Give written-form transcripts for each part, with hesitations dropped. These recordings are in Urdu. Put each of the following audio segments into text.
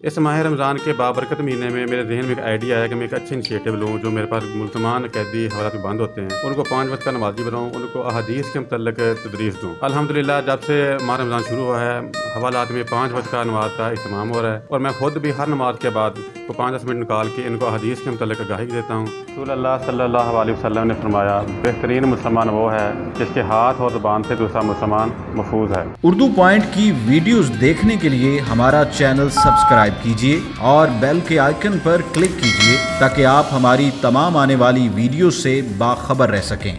اس ماہ رمضان کے بابرکت مہینے میں میرے ذہن میں ایک آئیڈیا ہے کہ میں ایک اچھے انیشیٹو لوں جو میرے پاس ملزمان قیدی حوالات میں بند ہوتے ہیں، ان کو 5 وقت کا نمازی بناؤں، ان کو احادیث کے متعلق تدریس دوں۔ الحمدللہ جب سے ماہ رمضان شروع ہوا ہے حوالات میں 5 وقت کا نماز کا اہتمام ہو رہا ہے، اور میں خود بھی ہر نماز کے بعد 5-10 منٹ نکال کے ان کو احادیث کے متعلق آگاہی دیتا ہوں۔ رسول اللہ صلی اللہ علیہ وسلم نے فرمایا، بہترین مسلمان وہ ہے جس کے ہاتھ اور زبان سے دوسرا مسلمان محفوظ ہے۔ اردو پوائنٹ کی ویڈیوز دیکھنے کے لیے ہمارا چینل سبسکرائب کیجیے اور بیل کے آئیکن پر کلک کیجیے تاکہ آپ ہماری تمام آنے والی ویڈیوز سے باخبر رہ سکیں۔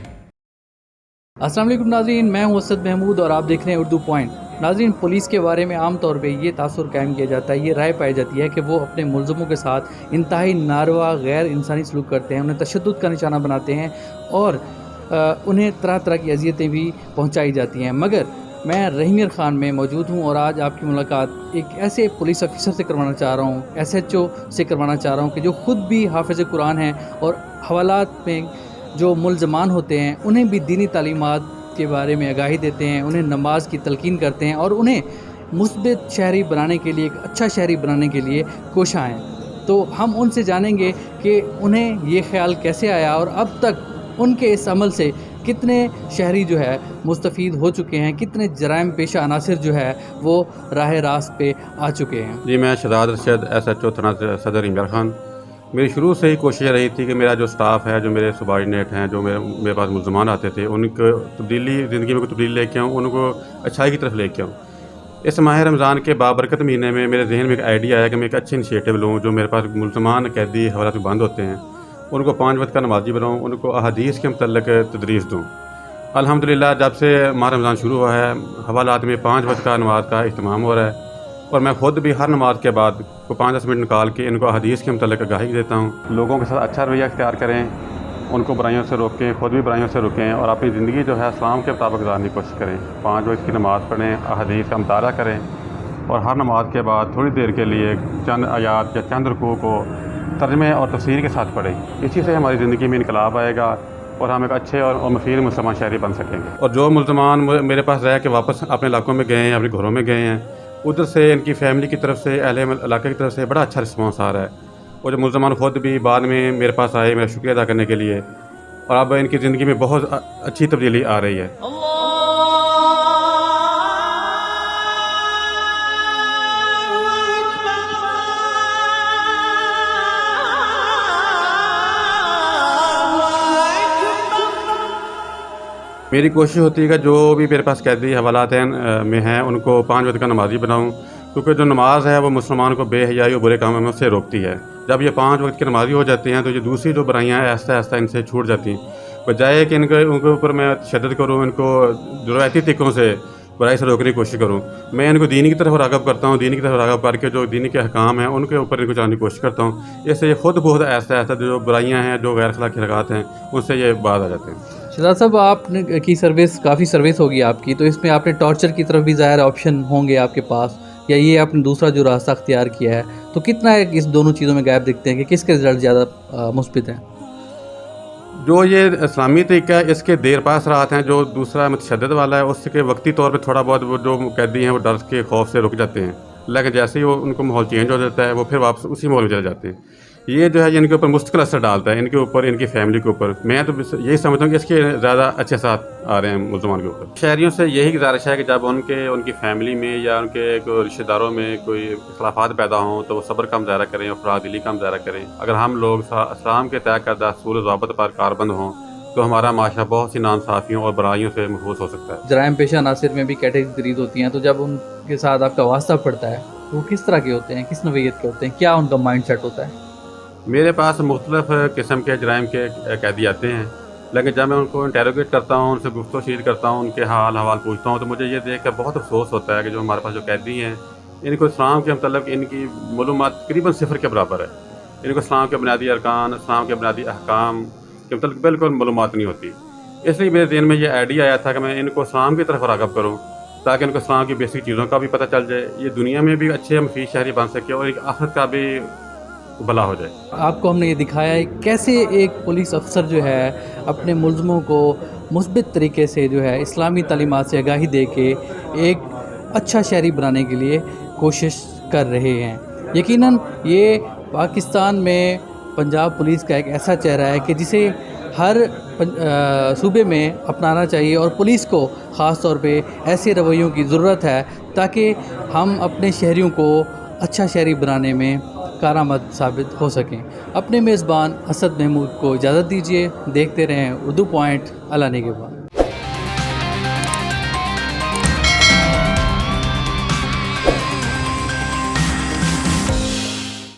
السلام علیکم ناظرین، میں ہوں اسد محمود اور آپ دیکھ رہے ہیں اردو پوائنٹ۔ ناظرین، پولیس کے بارے میں عام طور پہ یہ تاثر قائم کیا جاتا ہے، یہ رائے پائی جاتی ہے کہ وہ اپنے ملزموں کے ساتھ انتہائی ناروا غیر انسانی سلوک کرتے ہیں، انہیں تشدد کا نشانہ بناتے ہیں اور انہیں طرح طرح کی اذیتیں بھی پہنچائی جاتی ہیں۔ مگر میں رحیم خان میں موجود ہوں اور آج آپ کی ملاقات ایک ایسے پولیس افسر سے کروانا چاہ رہا ہوں، SHO سے کروانا چاہ رہا ہوں کہ جو خود بھی حافظ قرآن ہیں اور حوالات میں جو ملزمان ہوتے ہیں انہیں بھی دینی تعلیمات کے بارے میں آگاہی دیتے ہیں، انہیں نماز کی تلقین کرتے ہیں اور انہیں مثبت شہری بنانے کے لیے، ایک اچھا شہری بنانے کے لیے کوشاں ہیں۔ تو ہم ان سے جانیں گے کہ انہیں یہ خیال کیسے آیا اور اب تک ان کے اس عمل سے کتنے شہری جو ہے مستفید ہو چکے ہیں، کتنے جرائم پیشہ عناصر جو ہے وہ راہ راست پہ آ چکے ہیں۔ جی، میں شہزاد ارشد SHO تھانہ صدر عمران خان۔ میری شروع سے ہی کوشش رہی تھی کہ میرا جو سٹاف ہے، جو میرے سبارڈینیٹ ہیں، جو میرے پاس ملزمان آتے تھے، ان کو زندگی میں کوئی تبدیلی لے کے آؤں، ان کو اچھائی کی طرف لے کے آؤں۔ اس ماہ رمضان کے بابرکت مہینے میں میرے ذہن میں ایک آئیڈیا ہے کہ میں ایک اچھے انیشیٹو لوں جو میرے پاس ملزمان قیدی حوالات میں بند ہوتے ہیں، ان کو 5 وقت کا نمازی بناؤں، ان کو احادیث کے متعلق تدریس دوں۔ الحمدللہ جب سے ماہ رمضان شروع ہوا ہے حوالات میں 5 وقت کا نماز کا اہتمام ہو رہا ہے، اور میں خود بھی ہر نماز کے بعد 5-10 منٹ نکال کے ان کو احادیث کے متعلق آگاہی دیتا ہوں۔ لوگوں کے ساتھ اچھا رویہ اختیار کریں، ان کو برائیوں سے روکیں، خود بھی برائیوں سے رکیں اور اپنی زندگی جو ہے اسلام کے مطابق گزارنے کی کوشش کریں۔ 5 وقت کی نماز پڑھیں، احادیث کا مطالعہ کریں، اور ہر نماز کے بعد تھوڑی دیر کے لیے چند آیات یا چند رکوع کو ترجمے اور تفسیر کے ساتھ پڑھیں۔ اسی سے ہماری زندگی میں انقلاب آئے گا اور ہم ایک اچھے اور مفید مسلمان شہری بن سکیں گے۔ اور جو ملزمان میرے پاس رہ کے واپس اپنے علاقوں میں گئے ہیں، اپنے گھروں میں گئے ہیں، ادھر سے ان کی فیملی کی طرف سے، اہل علاقے کی طرف سے بڑا اچھا رسپانس آ رہا ہے، اور جو ملزمان خود بھی بعد میں میرے پاس آئے میرا شکریہ ادا کرنے کے لیے، اور اب ان کی زندگی میں بہت اچھی تبدیلی آ رہی ہے۔ میری کوشش ہوتی ہے کہ جو بھی میرے پاس قیدی حوالات میں ہیں ان کو 5 وقت کا نمازی بناؤں، کیونکہ جو نماز ہے وہ مسلمان کو بے حیائی اور برے کاموں میں سے روکتی ہے۔ جب یہ 5 وقت کی نمازی ہو جاتے ہیں تو یہ دوسری جو برائیاں ہیں آہستہ آہستہ ان سے چھوٹ جاتی ہیں، بجائے کہ ان کے اوپر میں تشدد کروں، ان کو روایتی طریقوں سے برائی سے روکنے کی کوشش کروں، میں ان کو دینی کی طرف راغب کرتا ہوں، دینی کی طرف راغب کر کے جو دینی کے احکام ہیں ان کے اوپر ان کو چلانے کی کوشش کرتا ہوں۔ اس سے یہ خود بہت آہستہ آہستہ جو برائیاں ہیں، جو غیر اخلاقی حرکات ہیں، ان سے یہ باز آ جاتے ہیں۔ شہزاد صاحب، آپ نے کی سروس کافی سروس ہوگی آپ کی، تو اس میں آپ نے ٹارچر کی طرف بھی ظاہر آپشن ہوں گے آپ کے پاس، یا یہ آپ نے دوسرا جو راستہ اختیار کیا ہے، تو کتنا اس دونوں چیزوں میں گیپ دیکھتے ہیں کہ کس کے رزلٹ زیادہ مثبت ہیں؟ جو یہ اسلامی طریقہ ہے اس کے دیر پا اثرات ہیں، جو دوسرا متشدد والا ہے اس کے وقتی طور پہ تھوڑا بہت وہ جو قیدی ہیں وہ ڈر کے خوف سے رک جاتے ہیں، لیکن جیسے ہی وہ ان کو ماحول چینج ہو جاتا ہے وہ پھر واپس اسی ماحول میں چلے جاتے ہیں۔ یہ جو ہے ان کے اوپر مستقل اثر ڈالتا ہے، ان کے اوپر، ان کی فیملی کے اوپر۔ میں تو یہی سمجھتا ہوں کہ اس کے زیادہ اچھے ساتھ آ رہے ہیں ملزمان کے اوپر۔ شہریوں سے یہی گزارش ہے کہ جب ان کی فیملی میں یا ان کے کوئی رشتہ داروں میں کوئی اختلافات پیدا ہوں تو وہ صبر کا مظاہرہ کریں اور فراد دلی کا مظاہرہ کریں۔ اگر ہم لوگ اسلام کے طے کردہ اصول و ضوابط پر کاربند ہوں تو ہمارا معاشرہ بہت سی ناانصافیوں اور برائیوں سے محفوظ ہو سکتا ہے۔ جرائم پیشہ عناصر میں بھی کیٹیگریز ہوتی ہیں، تو جب ان کے ساتھ آپ کا واسطہ پڑتا ہے تو وہ کس طرح کے ہوتے ہیں، کس نوعیت کے ہوتے ہیں، کیا ان کا مائنڈ سیٹ ہوتا ہے؟ میرے پاس مختلف قسم کے جرائم کے قیدی آتے ہیں، لیکن جب میں ان کو انٹیروگیٹ کرتا ہوں، ان سے گفت و شیر کرتا ہوں، ان کے حال حوال پوچھتا ہوں، تو مجھے یہ دیکھ کر بہت افسوس ہوتا ہے کہ جو ہمارے پاس جو قیدی ہیں ان کو اسلام کے متعلق ان کی معلومات تقریباً صفر کے برابر ہے۔ ان کو اسلام کے بنیادی ارکان، اسلام کے بنیادی احکام کے متعلق بالکل معلومات نہیں ہوتی۔ اس لیے میرے ذہن میں یہ آئیڈیا آیا تھا کہ میں ان کو اسلام کی طرف راغب کروں تاکہ ان کو اسلام کی بیسک چیزوں کا بھی پتہ چل جائے، یہ دنیا میں بھی اچھے مفید شہری بن سکے اور ایک آخرت کا بھی بھلا ہو جائے۔ آپ کو ہم نے یہ دکھایا ہے کیسے ایک پولیس افسر جو ہے اپنے ملزموں کو مثبت طریقے سے جو ہے اسلامی تعلیمات سے آگاہی دے کے ایک اچھا شہری بنانے کے لیے کوشش کر رہے ہیں۔ یقیناً یہ پاکستان میں پنجاب پولیس کا ایک ایسا چہرہ ہے کہ جسے ہر صوبے میں اپنانا چاہیے، اور پولیس کو خاص طور پہ ایسے رویوں کی ضرورت ہے تاکہ ہم اپنے شہریوں کو اچھا شہری بنانے میں کارآمد ثابت ہو سکیں۔ اپنے میزبان اسد محمود کو اجازت دیجیے، دیکھتے رہیں اردو پوائنٹ۔ اللہ نگہبان۔